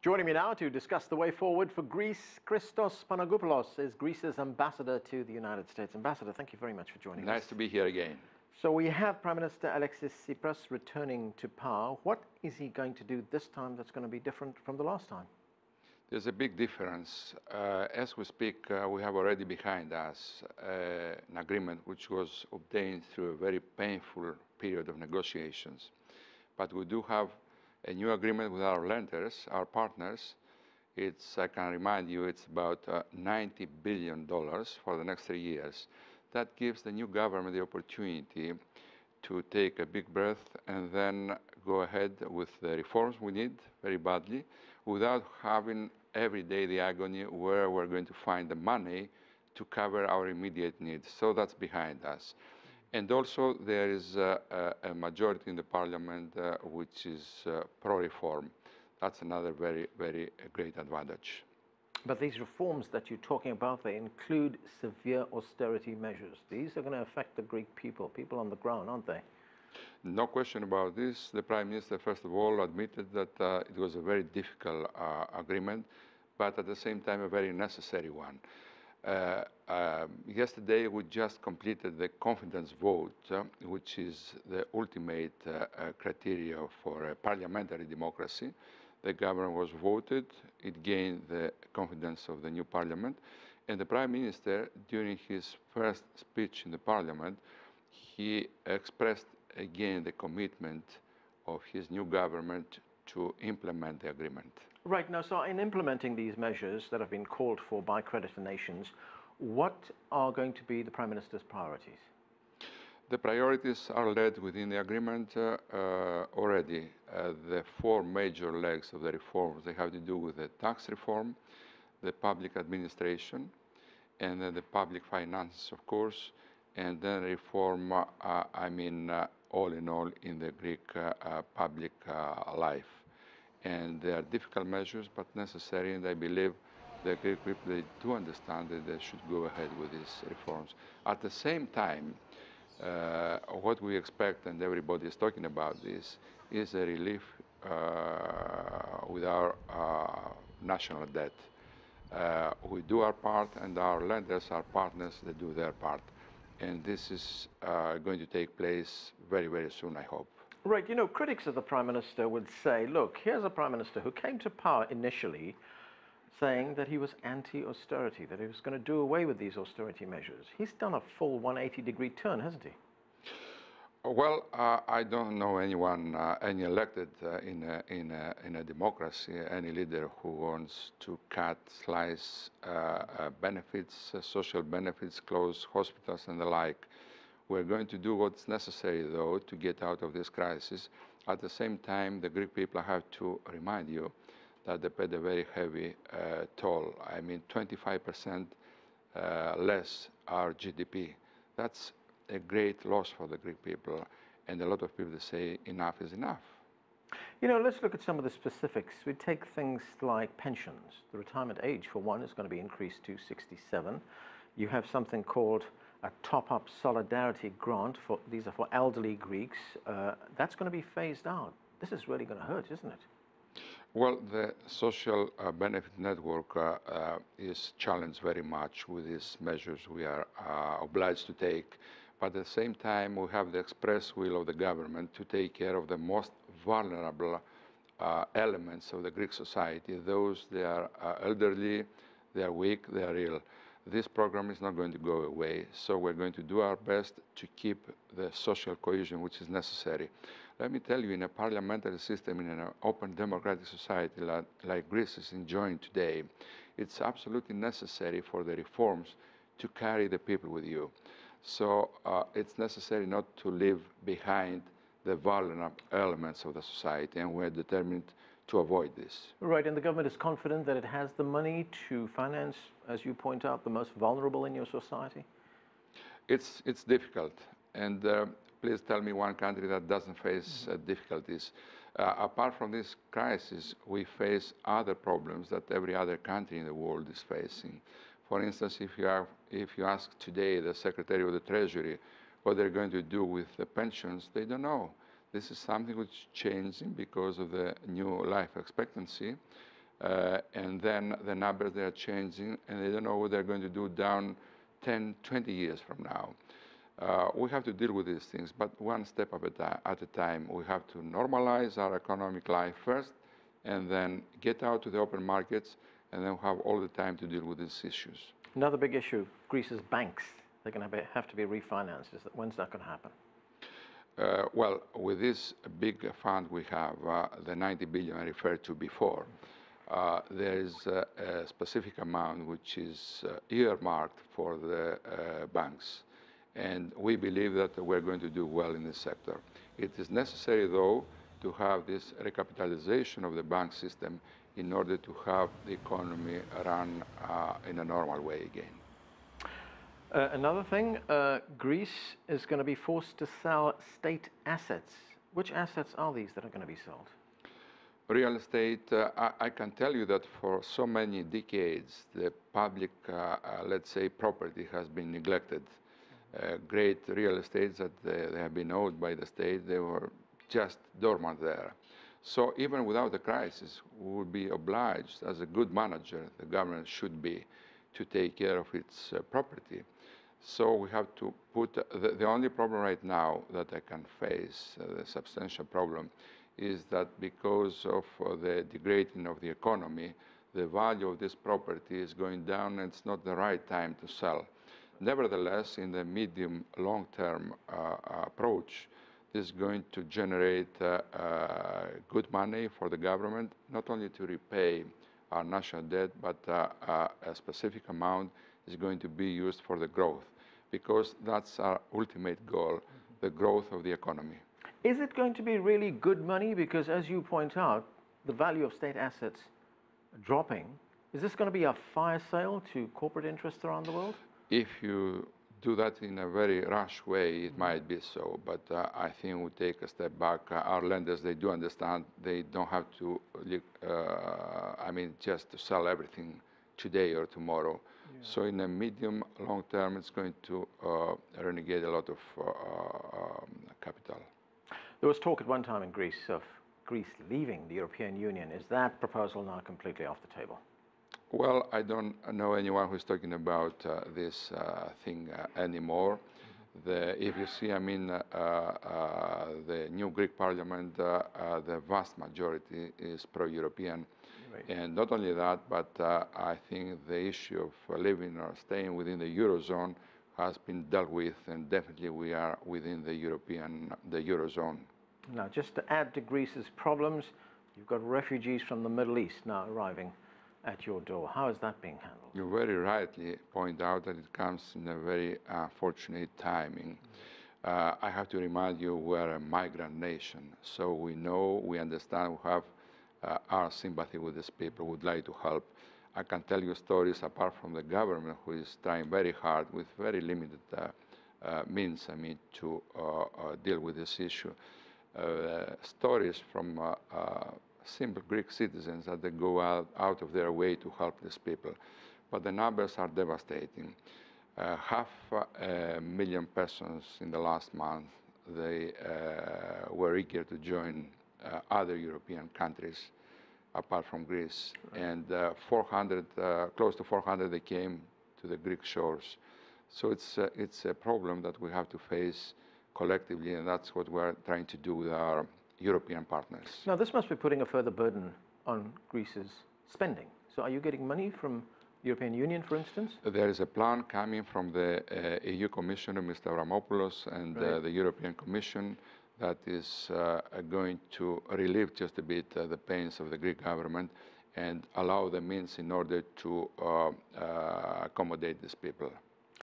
Joining me now to discuss the way forward for Greece, Christos Panagopoulos is Greece's ambassador to the United States. Ambassador, thank you very much for joining us. Nice to be here again. So we have Prime Minister Alexis Tsipras returning to power. What is he going to do this time that's going to be different from the last time? There's a big difference. As we speak, we have already behind us an agreement which was obtained through a very painful period of negotiations. But we do have a new agreement with our lenders, our partners. I can remind you, it's about $90 billion for the next 3 years. That gives the new government the opportunity to take a big breath and then go ahead with the reforms we need very badly without having every day the agony where we're going to find the money to cover our immediate needs. So that's behind us. And also there is a majority in the parliament which is pro-reform. That's another very, very great advantage. But these reforms that you're talking about, they include severe austerity measures. These are going to affect the Greek people on the ground, aren't they? No question about this. The Prime Minister, first of all, admitted that it was a very difficult agreement, but at the same time a very necessary one. Yesterday we just completed the confidence vote, which is the ultimate criteria for a parliamentary democracy. The government was voted, it gained the confidence of the new parliament, and the Prime Minister, during his first speech in the parliament, he expressed again the commitment of his new government to implement the agreement. Right. Now, so in implementing these measures that have been called for by creditor nations, what are going to be the Prime Minister's priorities? The priorities are led within the agreement already. The 4 major legs of the reforms, they have to do with the tax reform, the public administration, and then the public finances, of course, and then reform, all in all, in the Greek public life. And they are difficult measures, but necessary, and I believe the Greek people, they do understand that they should go ahead with these reforms. At the same time, what we expect, and everybody is talking about this, is a relief with our national debt. We do our part, and our lenders, our partners, they do their part. And this is going to take place very, very soon, I hope. Right. You know, critics of the Prime Minister would say, look, here's a Prime Minister who came to power initially saying that he was anti-austerity, that he was going to do away with these austerity measures. He's done a full 180-degree turn, hasn't he? Well, I don't know anyone, any elected in a democracy, any leader who wants to cut, slice benefits, social benefits, close hospitals and the like. We're going to do what's necessary, though, to get out of this crisis. At the same time, the Greek people have to remind you that they paid a very heavy toll. 25% less our GDP. That's a great loss for the Greek people, and a lot of people say enough is enough. You know, let's look at some of the specifics. We take things like pensions. The retirement age, for one, is going to be increased to 67. You have something called a top-up solidarity grant. These are for elderly Greeks. That's going to be phased out. This is really going to hurt, isn't it? Well, the social benefit network is challenged very much with these measures we are obliged to take. But at the same time, we have the express will of the government to take care of the most vulnerable elements of the Greek society. Those, they are elderly, they are weak, they are ill. This program is not going to go away, so we're going to do our best to keep the social cohesion which is necessary. Let me tell you, in a parliamentary system, in an open democratic society like Greece is enjoying today, it's absolutely necessary for the reforms to carry the people with you. So it's necessary not to leave behind the vulnerable elements of the society, and we're determined to avoid this. Right, and the government is confident that it has the money to finance, as you point out, the most vulnerable in your society? It's difficult, and please tell me one country that doesn't face difficulties. Apart from this crisis, we face other problems that every other country in the world is facing. For instance, if you ask today the Secretary of the Treasury what they're going to do with the pensions, they don't know. This is something which is changing because of the new life expectancy. and then the numbers, they are changing, and they don't know what they're going to do down 10, 20 years from now. We have to deal with these things, but one step at a time. We have to normalize our economic life first, and then get out to the open markets, and then have all the time to deal with these issues. Another big issue, Greece's banks, they're going to have to be refinanced. When's that going to happen? Well, with this big fund we have, the 90 billion I referred to before, there is a specific amount which is earmarked for the banks. And we believe that we're going to do well in this sector. It is necessary, though, to have this recapitalization of the bank system in order to have the economy run in a normal way again. Another thing, Greece is going to be forced to sell state assets. Which assets are these that are going to be sold? Real estate, I can tell you that for so many decades, the public, let's say, property has been neglected. Great real estates that they have been owned by the state, they were just dormant there. So even without the crisis, we would be obliged, as a good manager, the government should be, to take care of its property. So we have to put, the only problem right now that I can face, the substantial problem, is that because of the degrading of the economy, the value of this property is going down, and it's not the right time to sell. Nevertheless, in the medium, long-term approach, this is going to generate good money for the government, not only to repay our national debt, but a specific amount is going to be used for the growth, because that's our ultimate goal, the growth of the economy. Is it going to be really good money? Because as you point out, the value of state assets dropping. Is this going to be a fire sale to corporate interests around the world? If you do that in a very rash way, it might be so, but I think we'll take a step back. Our lenders, they do understand they don't have to, just to sell everything today or tomorrow. Yeah. So in a medium, long term, it's going to renegade a lot of capital. There was talk at one time in Greece of Greece leaving the European Union. Is that proposal now completely off the table? Well, I don't know anyone who's talking about this thing anymore. If you see, the new Greek parliament, the vast majority is pro-European. Right. And not only that, but I think the issue of living or staying within the Eurozone has been dealt with, and definitely we are within the Eurozone. Now, just to add to Greece's problems, you've got refugees from the Middle East now arriving at your door. How is that being handled? You very rightly point out that it comes in a very unfortunate timing. I have to remind you, we're a migrant nation, so we know, we understand, we have our sympathy with these people, would like to help. I can tell you stories apart from the government, who is trying very hard with very limited means, to deal with this issue. Stories from simple Greek citizens that they go out of their way to help these people. But the numbers are devastating. 500,000 persons in the last month, they were eager to join other European countries apart from Greece. Right. And close to 400, they came to the Greek shores. So it's a problem that we have to face collectively, and that's what we're trying to do with our European partners. Now, this must be putting a further burden on Greece's spending. So are you getting money from the European Union, for instance? There is a plan coming from the EU Commissioner, Mr. Avramopoulos, and right. The European Commission that is going to relieve just a bit the pains of the Greek government and allow the means in order to accommodate these people.